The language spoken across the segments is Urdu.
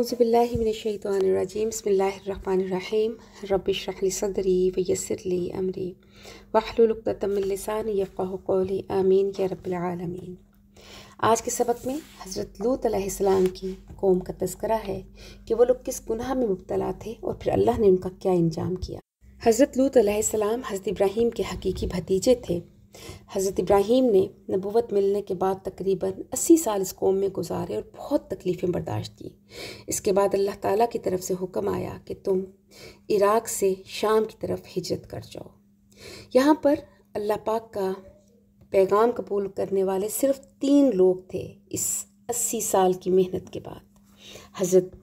اعوذ باللہ من الشیطان الرجیم بسم اللہ الرحمن الرحیم رب اشرح لی صدری ویسر لی امری واحلل عقدۃ من لسانی یفقہوا قولی آمین یا رب العالمین۔ آج کے سبق میں حضرت لوط علیہ السلام کی قوم کا تذکرہ ہے کہ وہ لوگ کس گناہ میں مبتلا تھے اور پھر اللہ نے ان کا کیا انجام کیا۔ حضرت لوط علیہ السلام حضرت ابراہیم کے حقیقی بھتیجے تھے۔ حضرت ابراہیم نے نبوت ملنے کے بعد تقریباً 80 سال اس قوم میں گزارے اور بہت تکلیفیں برداشت کی۔ اس کے بعد اللہ تعالیٰ کی طرف سے حکم آیا کہ تم عراق سے شام کی طرف ہجرت کر جاؤ۔ یہاں پر اللہ پاک کا پیغام قبول کرنے والے صرف 3 لوگ تھے اس 80 سال کی محنت کے بعد، حضرت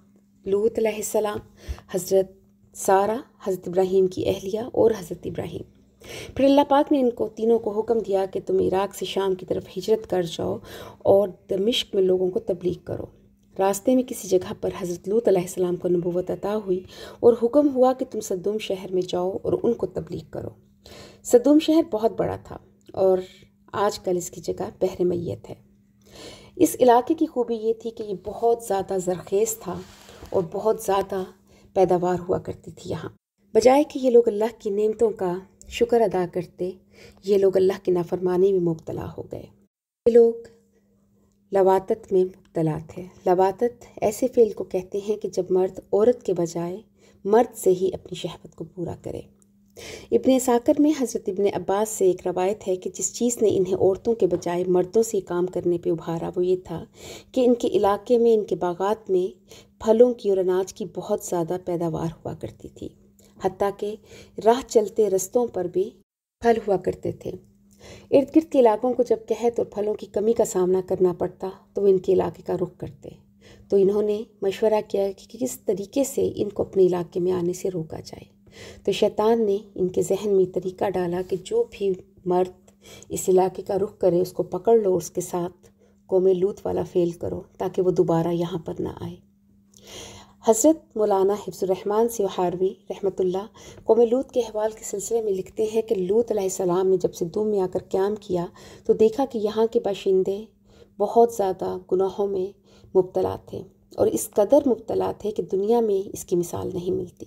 لوط علیہ السلام، حضرت سارہ، حضرت ابراہیم کی اہلیہ اور حضرت ابراہیم۔ پھر اللہ پاک نے ان کو تینوں کو حکم دیا کہ تم عراق سے شام کی طرف ہجرت کر جاؤ اور دمشق میں لوگوں کو تبلیغ کرو۔ راستے میں کسی جگہ پر حضرت لوط علیہ السلام کو نبوت عطا ہوئی اور حکم ہوا کہ تم صدوم شہر میں جاؤ اور ان کو تبلیغ کرو۔ صدوم شہر بہت بڑا تھا اور آج کل اس کی جگہ بحر میت ہے۔ اس علاقے کی خوبی یہ تھی کہ یہ بہت زیادہ زرخیز تھا اور بہت زیادہ پیداوار ہوا کرتی تھی یہاں۔ بجائے کہ یہ لوگ اللہ کی نعمتوں کا شکر ادا کرتے، یہ لوگ اللہ کی نافرمانی میں مبتلا ہو گئے۔ یہ لوگ لواطت میں مبتلا تھے۔ لواطت ایسے فعل کو کہتے ہیں کہ جب مرد عورت کے بجائے مرد سے ہی اپنی شہوت کو پورا کرے۔ ابن عساکر میں حضرت ابن عباس سے ایک روایت ہے کہ جس چیز نے انہیں عورتوں کے بجائے مردوں سے کام کرنے پہ ابھارا وہ یہ تھا کہ ان کے علاقے میں، ان کے باغات میں پھلوں کی اور اناج کی بہت زیادہ پیداوار ہوا کرتی تھی، حتیٰ کہ راہ چلتے رستوں پر بھی پھل ہوا کرتے تھے۔ ارد گرد کے علاقوں کو جب قحط اور پھلوں کی کمی کا سامنا کرنا پڑتا تو وہ ان کے علاقے کا رخ کرتے، تو انہوں نے مشورہ کیا کہ کس طریقے سے ان کو اپنے علاقے میں آنے سے روکا جائے۔ تو شیطان نے ان کے ذہن میں طریقہ ڈالا کہ جو بھی مرد اس علاقے کا رخ کرے اس کو پکڑ لو، اس کے ساتھ قوم لوط والا فعل کرو تاکہ وہ دوبارہ یہاں پر نہ آئے۔ حضرت مولانا حفظ الرحمن سیوہاروی رحمۃ اللہ قوم لوط کے احوال کے سلسلے میں لکھتے ہیں کہ لوط علیہ السلام نے جب صدوم میں آ کر قیام کیا تو دیکھا کہ یہاں کے باشندے بہت زیادہ گناہوں میں مبتلا تھے اور اس قدر مبتلا تھے کہ دنیا میں اس کی مثال نہیں ملتی۔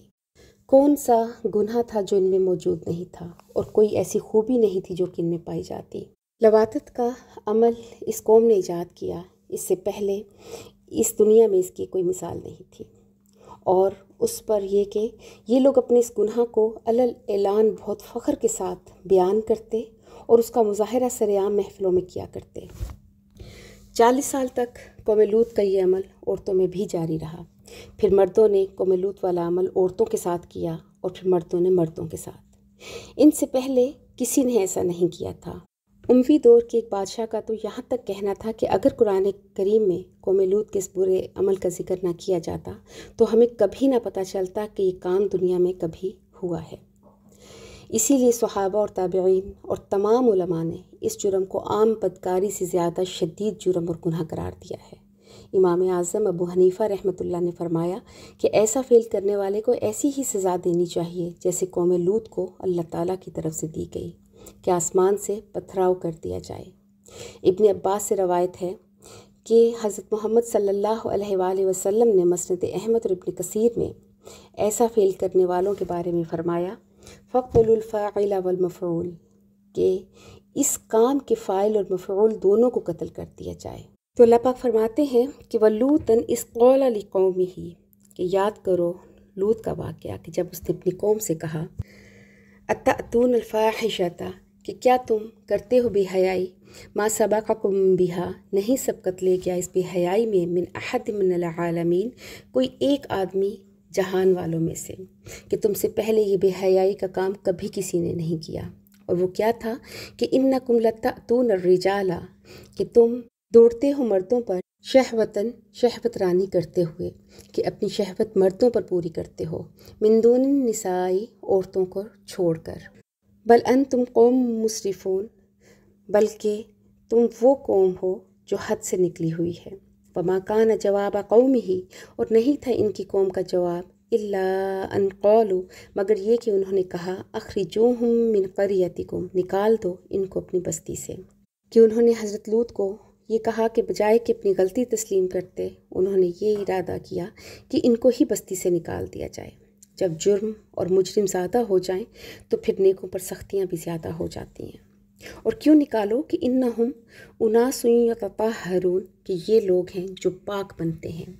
کون سا گناہ تھا جو ان میں موجود نہیں تھا، اور کوئی ایسی خوبی نہیں تھی جو کہ ان میں پائی جاتی۔ لواطت کا عمل اس قوم نے ایجاد کیا، اس سے پہلے اس دنیا میں اس کی کوئی مثال نہیں تھی، اور اس پر یہ کہ یہ لوگ اپنے اس گناہ کو علل اعلان بہت فخر کے ساتھ بیان کرتے اور اس کا مظاہرہ سرعام محفلوں میں کیا کرتے۔ 40 سال تک قوم لوط کا یہ عمل عورتوں میں بھی جاری رہا۔ پھر مردوں نے قوم لوط والا عمل عورتوں کے ساتھ کیا اور پھر مردوں نے مردوں کے ساتھ۔ ان سے پہلے کسی نے ایسا نہیں کیا تھا۔ اموی دور کے ایک بادشاہ کا تو یہاں تک کہنا تھا کہ اگر قرآن کریم میں قوم لوط کے اس برے عمل کا ذکر نہ کیا جاتا تو ہمیں کبھی نہ پتہ چلتا کہ یہ کام دنیا میں کبھی ہوا ہے۔ اسی لیے صحابہ اور تابعین اور تمام علماء نے اس جرم کو عام بدکاری سے زیادہ شدید جرم اور گناہ قرار دیا ہے۔ امام اعظم ابو حنیفہ رحمۃ اللہ نے فرمایا کہ ایسا فعل کرنے والے کو ایسی ہی سزا دینی چاہیے جیسے قوم لوط کو اللہ تعالیٰ کی طرف سے دی گئی کہ آسمان سے پتھراؤ کر دیا جائے۔ ابن عباس سے روایت ہے کہ حضرت محمد صلی اللہ علیہ وآلہ وسلم نے مسند احمد اور ابن کثیر میں ایسا فعل کرنے والوں کے بارے میں فرمایا فَاقْتُلُوا الْفَاعِلَ وَالْمَفْعُولَ، کہ اس کام کے فاعل اور مفعول دونوں کو قتل کر دیا جائے۔ تو اللہ پاک فرماتے ہیں کہ وَلُوطًا إِذْ قَالَ لِقَوْمِهِ، کہ یاد کرو لوط کا واقعہ کہ جب اس نے اپنی قوم سے کہا أَتَأْتُونَ الْفَاحِشَةَ، کہ کیا تم کرتے ہو بے حیائی، ما سبقکم بها، نہیں سبقت لے گیا اس بے حیائی میں من احد من العالمین، کوئی ایک آدمی جہان والوں میں سے، کہ تم سے پہلے یہ بے حیائی کا کام کبھی کسی نے نہیں کیا۔ اور وہ کیا تھا کہ انکم لتأتون الرجال، کہ تم دوڑتے ہو مردوں پر شہوتاً، شہوت رانی کرتے ہوئے، کہ اپنی شہوت مردوں پر پوری کرتے ہو، من دون النساء، عورتوں کو چھوڑ کر، بل انتم قوم مسرفون، بلکہ تم وہ قوم ہو جو حد سے نکلی ہوئی ہے۔ وما کان جواب قومہ، اور نہیں تھا ان کی قوم کا جواب الا ان قالوا، مگر یہ کہ انہوں نے کہا اخرجوہم من قریتکم، نکال دو ان کو اپنی بستی سے، کہ انہوں نے حضرت لوط کو یہ کہا کہ بجائے کہ اپنی غلطی تسلیم کرتے، انہوں نے یہ ارادہ کیا کہ ان کو ہی بستی سے نکال دیا جائے۔ جب جرم اور مجرم زیادہ ہو جائیں تو پھر نیکوں پر سختیاں بھی زیادہ ہو جاتی ہیں۔ اور کیوں نکالو کہ انہم اناس یتطہرون، کہ یہ لوگ ہیں جو پاک بنتے ہیں۔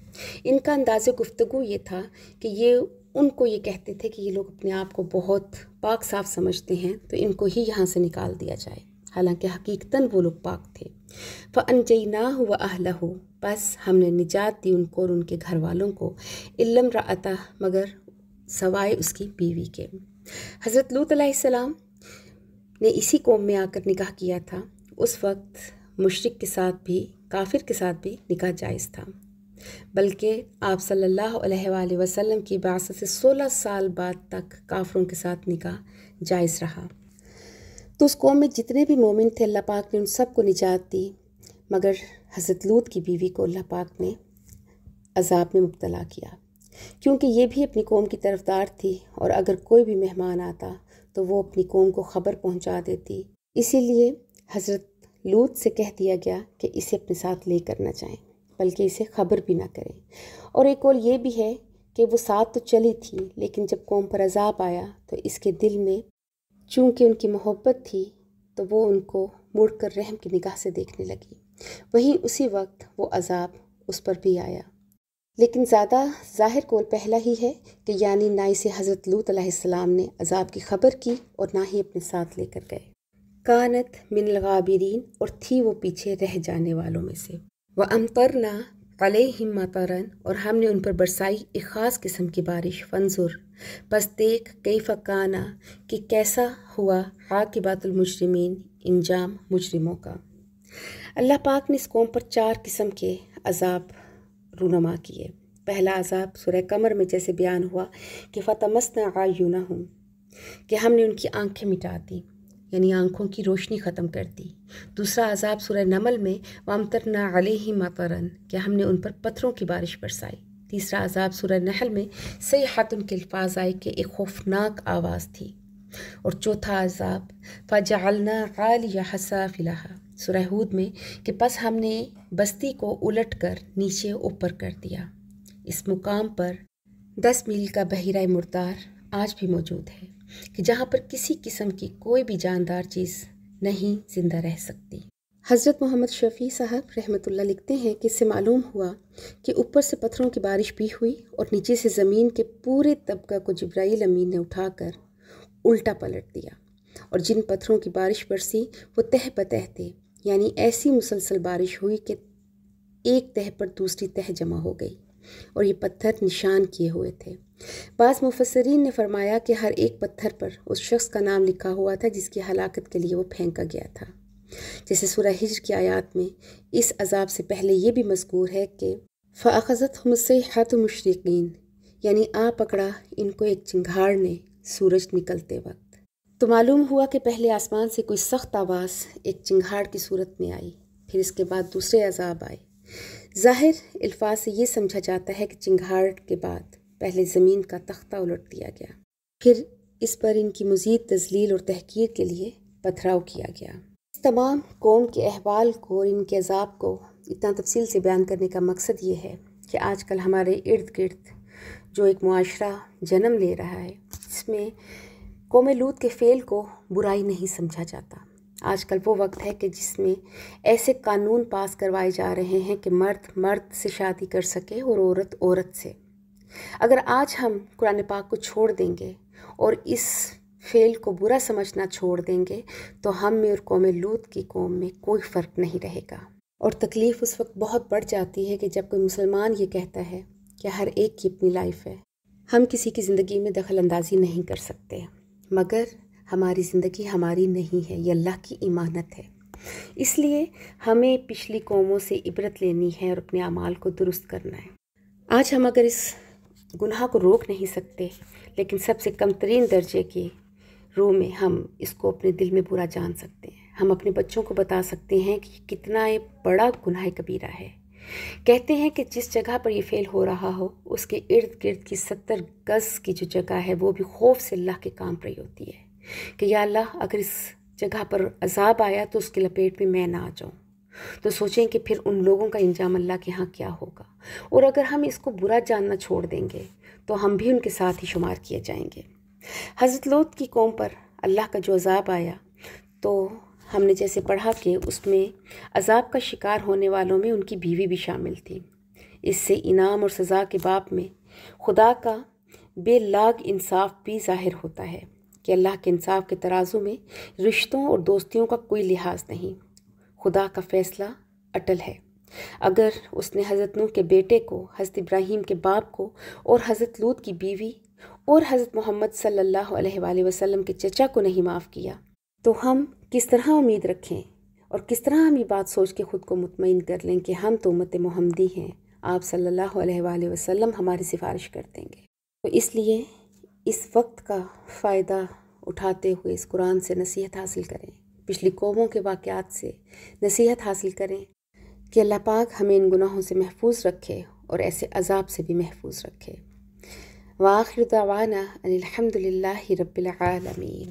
ان کا انداز گفتگو یہ تھا کہ ان کو یہ کہتے تھے کہ یہ لوگ اپنے آپ کو بہت پاک صاف سمجھتے ہیں، تو ان کو ہی یہاں سے نکال دیا جائے، حالانکہ حقیقتاً وہ لوگ پاک تھے۔ فَأَنْجَيْنَاهُ وَأَهْلَهُ، بس ہم نے نجات دی ان کو اور ان کے گھر والوں کو، إِلَّا امْرَأَتَهُ، مگر سوائے اس کی بیوی کے۔ حضرت لوط علیہ السلام نے اسی قوم میں آ کر نکاح کیا تھا۔ اس وقت مشرک کے ساتھ بھی، کافر کے ساتھ بھی نکاح جائز تھا، بلکہ آپ صلی اللہ علیہ وآلہ وسلم کی بعثت سے 16 سال بعد تک کافروں کے ساتھ نکاح جائز رہا۔ تو اس قوم میں جتنے بھی مومن تھے اللہ پاک نے ان سب کو نجات دی، مگر حضرت لوط کی بیوی کو اللہ پاک نے عذاب میں مبتلا کیا، کیونکہ یہ بھی اپنی قوم کی طرفدار تھی، اور اگر کوئی بھی مہمان آتا تو وہ اپنی قوم کو خبر پہنچا دیتی۔ اسی لیے حضرت لوط سے کہہ دیا گیا کہ اسے اپنے ساتھ لے کر نہ جائیں، بلکہ اسے خبر بھی نہ کریں۔ اور ایک اور یہ بھی ہے کہ وہ ساتھ تو چلی تھی، لیکن جب قوم پر عذاب آیا تو اس کے دل میں چونکہ ان کی محبت تھی تو وہ ان کو مڑ کر رحم کی نگاہ سے دیکھنے لگی، وہیں اسی وقت وہ عذاب اس پر بھی آیا۔ لیکن زیادہ ظاہر قول پہلا ہی ہے کہ یعنی نہ اسے حضرت لوط علیہ السلام نے عذاب کی خبر کی اور نہ ہی اپنے ساتھ لے کر گئے۔ کانت من الغابرین، اور تھی وہ پیچھے رہ جانے والوں میں سے۔ وَأَمْطَرْنَا عَلَيْهِمْ مَطَرًا، اور ہم نے ان پر برسائی ایک خاص قسم کی بارش۔ فانظر، پس دیکھ، کیف کان، کہ کیسا ہوا عاقبۃ المجرمین، انجام مجرموں کا۔ اللہ پاک نے اس قوم پر 4 قسم کے عذاب رونما کیے۔ پہلا عذاب سورہ قمر میں جیسے بیان ہوا کہ فَطَمَسْنَا أَعْیُنَهُمْ، کہ ہم نے ان کی آنکھیں مٹا دیں، یعنی آنکھوں کی روشنی ختم کر دی۔ دوسرا عذاب سورہ نمل میں وَأَمْطَرْنَا عَلَيْهِمْ مَطَرًا، کہ ہم نے ان پر پتھروں کی بارش برسائی۔ تیسرا عذاب سورہ نحل میں صیحۃ کے الفاظ آئے کہ ایک خوفناک آواز تھی۔ اور چوتھا عذاب فَجَعَلْنَا عَالِيَهَا سَافِلَهَا، سورہ ہود میں کہ پس ہم نے بستی کو الٹ کر نیچے اوپر کر دیا۔ اس مقام پر 10 میل کا بحیرہ مردار آج بھی موجود ہے، کہ جہاں پر کسی قسم کی کوئی بھی جاندار چیز نہیں زندہ رہ سکتی۔ حضرت محمد شفیع صاحب رحمۃ اللہ لکھتے ہیں کہ اس سے معلوم ہوا کہ اوپر سے پتھروں کی بارش بھی ہوئی اور نیچے سے زمین کے پورے طبقہ کو جبرائیل امین نے اٹھا کر الٹا پلٹ دیا، اور جن پتھروں کی بارش برسی وہ تہ بتہ تھے، یعنی ایسی مسلسل بارش ہوئی کہ ایک تہ پر دوسری تہ جمع ہو گئی، اور یہ پتھر نشان کیے ہوئے تھے۔ بعض مفسرین نے فرمایا کہ ہر ایک پتھر پر اس شخص کا نام لکھا ہوا تھا جس کی ہلاکت کے لیے وہ پھینکا گیا تھا۔ جیسے سورہ ہجر کی آیات میں اس عذاب سے پہلے یہ بھی مذکور ہے کہ فَأَخَذَتْهُمُ الصَّيْحَةُ مُشْرِقِينَ، یعنی پکڑا ان کو ایک چنگھاڑ نے سورج نکلتے وقت۔ تو معلوم ہوا کہ پہلے آسمان سے کوئی سخت آواز ایک چنگھاڑ کی صورت میں آئی، پھر اس کے بعد دوسرے عذاب آئے۔ ظاہر الفاظ سے یہ سمجھا جاتا ہے کہ چنگھاڑ کے بعد پہلے زمین کا تختہ الٹ دیا گیا، پھر اس پر ان کی مزید تذلیل اور تحقیر کے لیے پتھراؤ کیا گیا۔ اس تمام قوم کے احوال کو اور ان کے عذاب کو اتنا تفصیل سے بیان کرنے کا مقصد یہ ہے کہ آج کل ہمارے ارد گرد جو ایک معاشرہ جنم لے رہا ہے، اس میں قوم لوط کے فعل کو برائی نہیں سمجھا جاتا۔ آج کل وہ وقت ہے کہ جس میں ایسے قانون پاس کروائے جا رہے ہیں کہ مرد مرد سے شادی کر سکے اور عورت عورت سے۔ اگر آج ہم قرآن پاک کو چھوڑ دیں گے اور اس فعل کو برا سمجھنا چھوڑ دیں گے تو ہم میں اور قوم لوط کی قوم میں کوئی فرق نہیں رہے گا۔ اور تکلیف اس وقت بہت بڑھ جاتی ہے کہ جب کوئی مسلمان یہ کہتا ہے کہ ہر ایک کی اپنی لائف ہے، ہم کسی کی زندگی میں دخل اندازی نہیں کر سکتے، مگر ہماری زندگی ہماری نہیں ہے، یہ اللہ کی امانت ہے۔ اس لیے ہمیں پچھلی قوموں سے عبرت لینی ہے اور اپنے اعمال کو درست کرنا ہے۔ آج ہم اگر اس گناہ کو روک نہیں سکتے، لیکن سب سے کم ترین درجے کی روح میں ہم اس کو اپنے دل میں برا جان سکتے ہیں۔ ہم اپنے بچوں کو بتا سکتے ہیں کہ کتنا یہ بڑا گناہ کبیرہ ہے۔ کہتے ہیں کہ جس جگہ پر یہ فعل ہو رہا ہو اس کے ارد گرد کی 70 گز کی جو جگہ ہے وہ بھی خوف سے اللہ کے کانپ رہی ہوتی ہے کہ یا اللہ اگر اس جگہ پر عذاب آیا تو اس کی لپیٹ میں نہ آ جاؤں، تو سوچیں کہ پھر ان لوگوں کا انجام اللہ کے ہاں کیا ہوگا۔ اور اگر ہم اس کو برا جاننا چھوڑ دیں گے تو ہم بھی ان کے ساتھ ہی شمار کیے جائیں گے۔ حضرت لوط کی قوم پر اللہ کا جو عذاب آیا تو ہم نے جیسے پڑھا کہ اس میں عذاب کا شکار ہونے والوں میں ان کی بیوی بھی شامل تھی۔ اس سے انعام اور سزا کے باب میں خدا کا بے لاگ انصاف بھی ظاہر ہوتا ہے کہ اللہ کے انصاف کے ترازو میں رشتوں اور دوستیوں کا کوئی لحاظ نہیں۔ خدا کا فیصلہ اٹل ہے۔ اگر اس نے حضرت نوح کے بیٹے کو، حضرت ابراہیم کے باپ کو اور حضرت لوط کی بیوی اور حضرت محمد صلی اللہ علیہ وآلہ وسلم کے چچا کو نہیں معاف کیا تو ہم کس طرح امید رکھیں اور کس طرح ہم یہ بات سوچ کے خود کو مطمئن کر لیں کہ ہم تو امت محمدی ہیں، آپ صلی اللہ علیہ وآلہ وسلم ہماری سفارش کر دیں گے۔ تو اس لیے اس وقت کا فائدہ اٹھاتے ہوئے اس قرآن سے نصیحت حاصل کریں، پچھلی قوموں کے واقعات سے نصیحت حاصل کریں کہ اللہ پاک ہمیں ان گناہوں سے محفوظ رکھے اور ایسے عذاب سے بھی محفوظ رکھے۔ وآخر دعوانا ان الحمد للہ رب العالمین۔